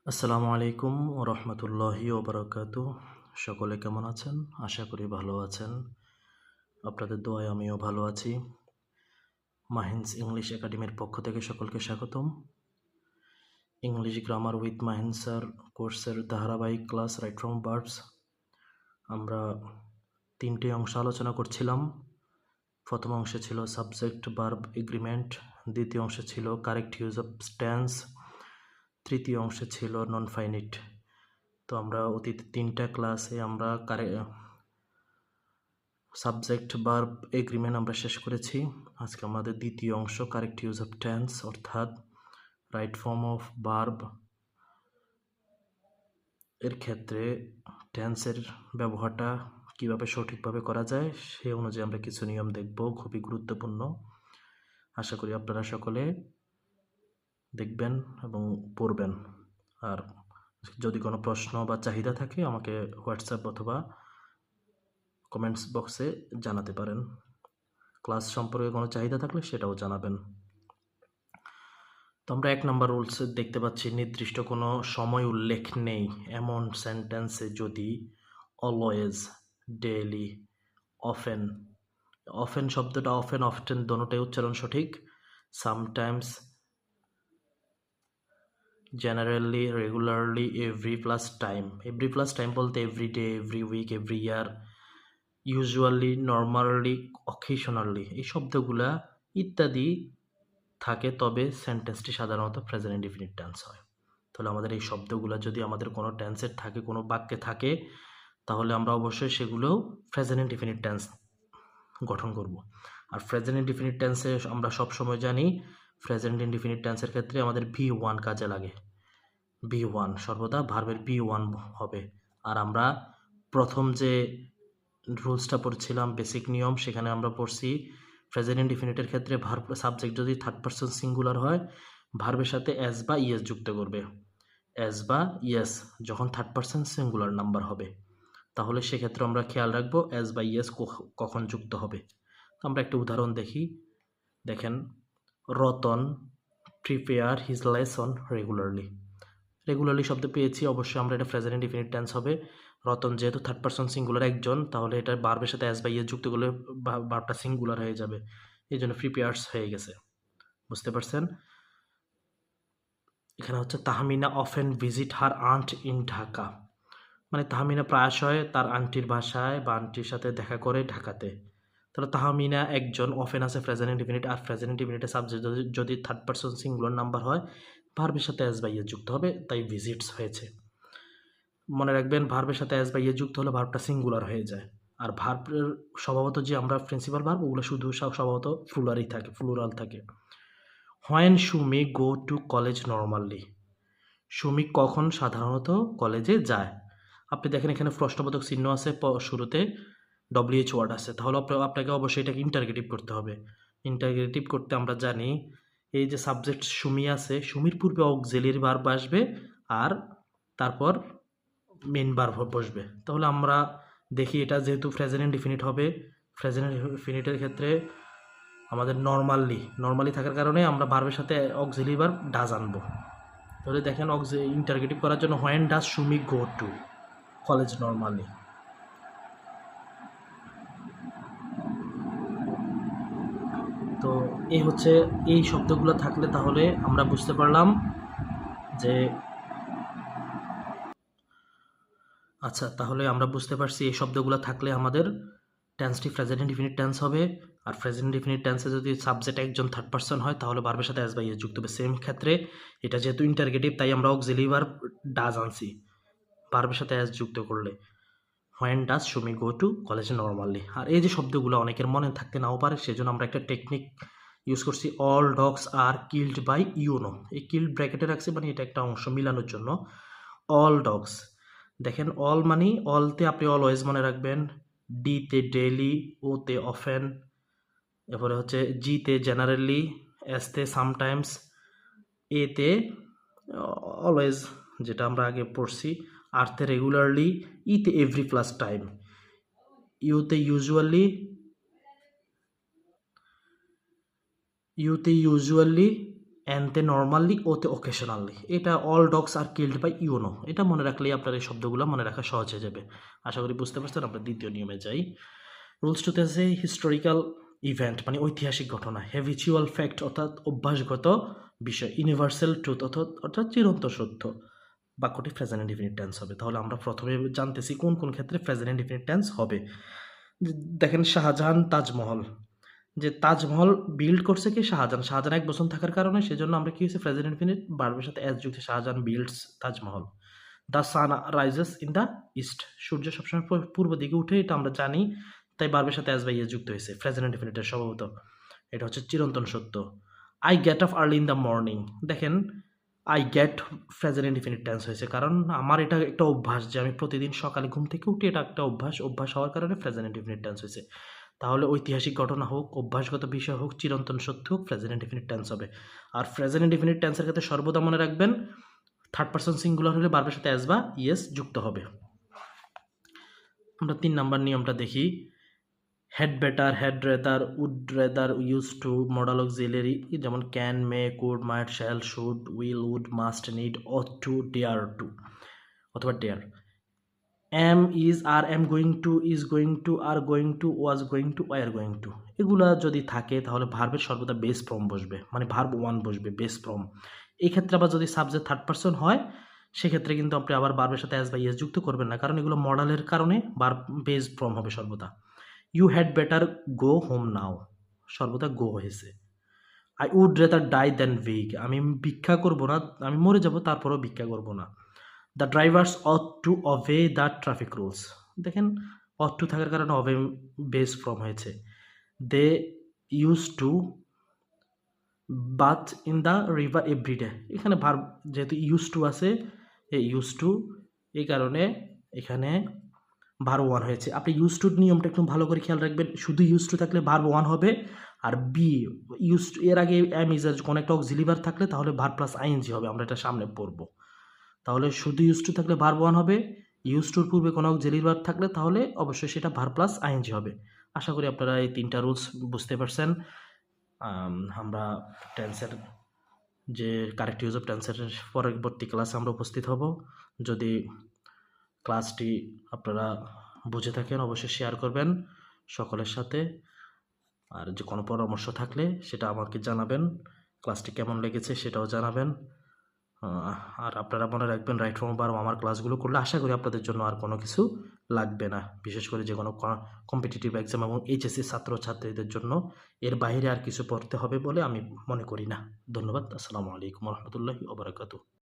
আসসালামু আলাইকুম ও রহমতুল্লাহি ওবরাকাতু। সকলে কেমন আছেন? আশা করি ভালো আছেন। আপনাদের দোয়ায় আমিও ভালো আছি। মাহিন্স ইংলিশ একাডেমির পক্ষ থেকে সকলকে স্বাগতম। English grammar with Mahin sir কোর্সের ধারাবাহিক ক্লাস রাইট ফ্রম ভার্বস আমরা 3টে অংশ আলোচনা করছিলাম। প্রথম অংশে ছিল সাবজেক্ট ভার্ব এগ্রিমেন্ট, দ্বিতীয় অংশে ছিল কারেক্ট ইউজ অফ টেন্স, তৃতীয় অংশে ছিল নন ফাইনিট। তো আমরা অতীত 3টা ক্লাসে আমরা সাবজেক্ট ভার্ব এগ্রিমেন্ট আমরা শেষ করেছি। আজকে আমাদের দ্বিতীয় অংশ কারেক্ট ইউজ অফ টেন্স, অর্থাৎ রাইট ফর্ম অফ ভার্ব এর ক্ষেত্রে টেন্সের ব্যবহারটা কিভাবে সঠিকভাবে করা যায় সেই অনুযায়ী আমরা কিছু নিয়ম দেখব, খুবই গুরুত্বপূর্ণ। আশা করি আপনারা সকলে দেখবেন এবং পড়বেন। আর যদি কোনো প্রশ্ন বা চাহিদা থাকে আমাকে হোয়াটসঅ্যাপ অথবা কমেন্টস বক্সে জানাতে পারেন। ক্লাস সম্পর্কে কোনো চাহিদা থাকলে সেটাও জানাবেন। তো আমরা 1 নম্বর রুলস দেখতে পাচ্ছি, নির্দিষ্ট কোনো সময় উল্লেখ নেই এমন সেন্টেন্সে যদি অলওয়েজ, ডেইলি, অফেন, অফেন শব্দটা অফেন অফটেন দোনোটাই উচ্চারণ সঠিক, sometimes, generally, regularly, every plus time. Every plus time বলতে every day, every week, every year, usually, normally, occasionally এই শব্দগুলা ইত্যাদি থাকে, তবে সেন্টেন্সটি সাধারণত প্রেজেন্ট ইনডিফিনিট টেন্স হয়। তাহলে আমাদের এই শব্দগুলো যদি আমাদের কোনো টেন্সের থাকে, কোনো বাক্যে থাকে, তাহলে আমরা অবশ্যই সেগুলোও প্রেজেন্ট ইনডিফিনিট টেন্স গঠন করব। আর প্রেজেন্ট ইনডিফিনিট টেন্সে আমরা সবসময় জানি প্রেজেন্ট ইনডিফিনিট টেন্সের ক্ষেত্রে আমাদের V1 কাজে লাগে। V1 সর্বদা ভার্বের V1 হবে। আর আমরা প্রথম যে রুলসটা পড়ছিলাম, বেসিক নিয়ম, সেখানে আমরা পড়ছি প্রেজেন্ট ইনডিফিনিটের ক্ষেত্রে ভার্ব সাবজেক্ট যদি থার্ড পারসন সিঙ্গুলার হয়, ভার্বের সাথে এস বা ইএস যুক্ত করবে। এস বা ইএস যখন থার্ড পারসন সিঙ্গুলার নাম্বার হবে, তাহলে সেক্ষেত্রে আমরা খেয়াল রাখবো এস বা ইএস কখন যুক্ত হবে। আমরা একটা উদাহরণ দেখি। দেখেন, Ratan prepare his lesson regularly. Regularly শব্দ পেয়েছি, অবশ্যই আমরা এটা প্রেজেন্ট ইনডিফিনিট টেন্স হবে। রতন যেহেতু থার্ড পারসন সিঙ্গুলার একজন, তাহলে এটা ভার্বের সাথে এস বা ইএস যুক্ত করলে ভার্বটা সিঙ্গুলার হয়ে যাবে, এই জন্য প্রিপেয়ার্স হয়ে গেছে। বুঝতে পারছেন? এখানে হচ্ছে Tahmina often visit her aunt in Dhaka, মানে তাহমিনা প্রায়শই তার আন্টির বাসায় বা আন্টির সাথে দেখা করে ঢাকাতে। তাহলে তাহমিনা একজন, অফেন আছে প্রেজেন্ট ইনডিফিনিট, আর প্রেজেন্ট ইনডিফিনিটের সাবজেক্ট যদি থার্ড পারসন সিঙ্গুলার নাম্বার হয়, ভার্বের সাথে এস বা ইএস যুক্ত হবে, তাই ভিজিটস হয়েছে। মনে রাখবেন, ভার্বের সাথে এস বা ইএস যুক্ত হলে ভার্বটা সিঙ্গুলার হয়ে যায়। আর ভার্বের স্বভাবত যে আমরা প্রিন্সিপাল ভার্ব, ওগুলো শুধু স্বভাবত প্লুরাল থাকে। When Sumi go to college normally, Sumi কখন সাধারণত কলেজে যায়। আপনি দেখেন এখানে প্রশ্নবোধক চিহ্ন আছে, শুরুতে WH ওয়ার্ড আছে, তাহলে আপনাকে অবশ্যই এটাকে ইন্টারগেটিভ করতে হবে। ইন্টারগেটিভ করতে আমরা জানি, এই যে সাবজেক্ট সুমি আছে, সুমির পূর্বে অক্সিলিয়ারি ভার্ব আসবে আর তারপর মেইন ভার্ব বসবে। তাহলে আমরা দেখি, এটা যেহেতু প্রেজেন্ট ইনডিফিনিট হবে, প্রেজেন্ট ইনডিফিনিটের ক্ষেত্রে আমাদের নর্মালি থাকার কারণে আমরা ভার্বের সাথে অক্সিলিয়ারি ভার্ব ডাজ আনবো। তাহলে দেখেন, ইন্টারগেটিভ করার জন্য when does Sumi go to college normally. তো এই হচ্ছে, এই শব্দগুলো থাকলে তাহলে আমরা বুঝতে পারলাম যে আচ্ছা, তাহলে আমরা বুঝতে পারছি এই শব্দগুলো থাকলে আমাদের টেন্সটি প্রেজেন্ট ইনডিফিনিট টেন্স হবে। আর প্রেজেন্ট ইনডিফিনিট টেন্সে যদি সাবজেক্ট একজন থার্ড পারসন হয়, তাহলে ভার্বের সাথে এস বা ইএস যুক্ত হবে। সেম ক্ষেত্রে এটা যেহেতু ইন্টারগেটিভ, তাই আমরা অক্সিলিয়ারি ভার্ব ডাজ আনছি ভার্বের সাথে এস যুক্ত করলে। When does Sumi go to college normally. আর এই যে শব্দগুলো অনেকের মনে থাকতে নাও পারে, সেজন্য আমরা একটা টেকনিক ইউজ করছি, all dogs are killed by UNO. এই কিল্ড ব্র্যাকেটে রাখছি, মানে এটা একটা অংশ মিলানোর জন্য। অল ডগস, দেখেন অল মানে অলতে আপনি অলওয়েজ মনে রাখবেন, ডিতে ডেইলি, ওতে অফেন, এরপরে হচ্ছে জিতে জেনারেলি, এসতে সামটাইমস, এতে অলওয়েজ যেটা আমরা আগে পড়ছি, আরতে রেগুলারলি, ইতে এভরি প্লাস টাইম, ইউতে ইউজুয়ালি, এনতে নর্মালি, ওতে অকেশনালি। এটা all dogs are killed by UNO. এটা মনে রাখলেই আপনার এই শব্দগুলো মনে রাখা সহজ হয়ে যাবে। আশা করি বুঝতে পারছেন। আমরা দ্বিতীয় নিয়মে যাই। রুলস টুতে আছে হিস্টোরিক্যাল ইভেন্ট মানে ঐতিহাসিক ঘটনা, হ্যাবিচুয়াল ফ্যাক্ট অর্থাৎ অভ্যাসগত বিষয়, ইউনিভার্সাল ট্রুথ অর্থাৎ চিরন্তন সত্য। বাক্যটি প্রেজেন্ট ইনডিফিনিট টেন্স হবে। তাহলে আমরা প্রথমে জানতেছি কোন কোন ক্ষেত্রে প্রেজেন্ট ইনডিফিনিট টেন্স হবে। দেখেন শাহজাহান তাজমহল, যে তাজমহল বিল্ড করছে কি শাহজাহান। শাহজাহান 1 বছর থাকার কারণে সেজন্য আমরা কি হয়েছে প্রেজেন্ট ইনফিনিট ভার্বের সাথে এস যুক্ত, Shahjahan builds Taj Mahal. The sun rises in the east, সূর্য সবসময় পূর্ব দিকে উঠে, এটা আমরা জানি, তাই ভার্বের সাথে এস বাই এস যুক্ত হয়েছে প্রেজেন্ট ইনফিনিটের স্বভাবত। এটা হচ্ছে চিরন্তন সত্য। I get up early in the morning, দেখেন I get present indefinite tense হয়েছে কারণ আমার এটা একটা অভ্যাস যে আমি প্রতিদিন সকালে ঘুম থেকে উঠি, এটা একটা অভ্যাস হওয়ার কারণে প্রেজেন্ট ইনডিফিনিট টেন্স হয়েছে। তাহলে ঐতিহাসিক ঘটনা হোক, অভ্যাসগত বিষয় হোক, চিরন্তন সত্য হোক, প্রেজেন্ট ইনডিফিনিট টেন্স হবে। আর প্রেজেন্ট ইনডিফিনিট টেন্সের ক্ষেত্রে সর্বদা মনে রাখবেন থার্ড পারসন সিঙ্গুলার হলে ভার্বের সাথে অ্যাজ বা ইয়েস যুক্ত হবে। আমরা 3 নাম্বার নিয়মটা দেখি। Had better, had rather, would rather, use to, modal auxiliary যেমন can, may, could, might, shall, should, will, would, must, need, ought to, dare to অথবা dare. Am, is, are, am going to, is going to, are going to, was going to, were going to, এগুলা যদি থাকে তাহলে ভার্বের সর্বদা base form বসবে, মানে verb 1 বসবে বেস ফর্ম। এই ক্ষেত্রে আবার যদি সাবজেক্ট থার্ড পারসন হয় সেক্ষেত্রে কিন্তু আপনি আবার ভার্বের সাথে অ্যাজ বা ইয়েস যুক্ত করবেন না, কারণ এগুলো মডালের কারণে ভার্ব বেস ফর্ম হবে সর্বদা। You had better go home now, সর্বদা গো হয়েছে। I would rather die than weak, আমি ভিক্ষা করব না, আমি মরে যাব তারপরেও ভিক্ষা করব না। The drivers ought to obey the traffic rules, দেখেন অট টু থাকার কারণে অবে বেস ফর্ম হয়েছে। They use to bath in the river everyday, এখানে ভার্ব যেহেতু ইউজ টু আছে, এই ইউজ টু, এই কারণে এখানে ভার্ব 1 হয়েছে। আপনি ইউজ টু নিয়মটা একটু ভালো করে খেয়াল রাখবেন। শুধু ইউজ টু থাকলে ভার্ব 1 হবে, আর বি ইউজ টু এর আগে এম ইজ কোনো একটা অক্সিলারি ভার্ব থাকলে তাহলে ভার্ব প্লাস আইএনজি হবে, আমরা এটা সামনে পড়ব। তাহলে শুধু ইউজ টু থাকলে ভার্ব 1 হবে, ইউজ টুর পূর্বে কোনো অক্সিলারি ভার্ব থাকলে তাহলে অবশ্যই সেটা ভার্ব প্লাস আইএনজি হবে। আশা করি আপনারা এই 3টা রুলস বুঝতে পারছেন। আমরা টেন্সের যে কারেক্ট ইউজ অফ টেন্সের পরবর্তী ক্লাসে আমরা উপস্থিত হব। যদি ক্লাসটি আপনারা বুঝে থাকেন অবশ্যই শেয়ার করবেন সকলের সাথে। আর যে কোনো পরামর্শ থাকলে সেটা আমাকে জানাবেন, ক্লাসটি কেমন লেগেছে সেটাও জানাবেন। আর আপনারা মনে রাখবেন রাইট ফ্রম ভার্ব আমার ক্লাসগুলো করলে আশা করি আপনাদের জন্য আর কোনো কিছু লাগবে না, বিশেষ করে যে কোনো কম্পিটিটিভ এক্সাম এবং এইচএসসি ছাত্রছাত্রীদের জন্য এর বাইরে আর কিছু পড়তে হবে বলে আমি মনে করি না। ধন্যবাদ। আসসালামু আলাইকুম রহমতুল্লাহি ওয়া বারাকাতুহু।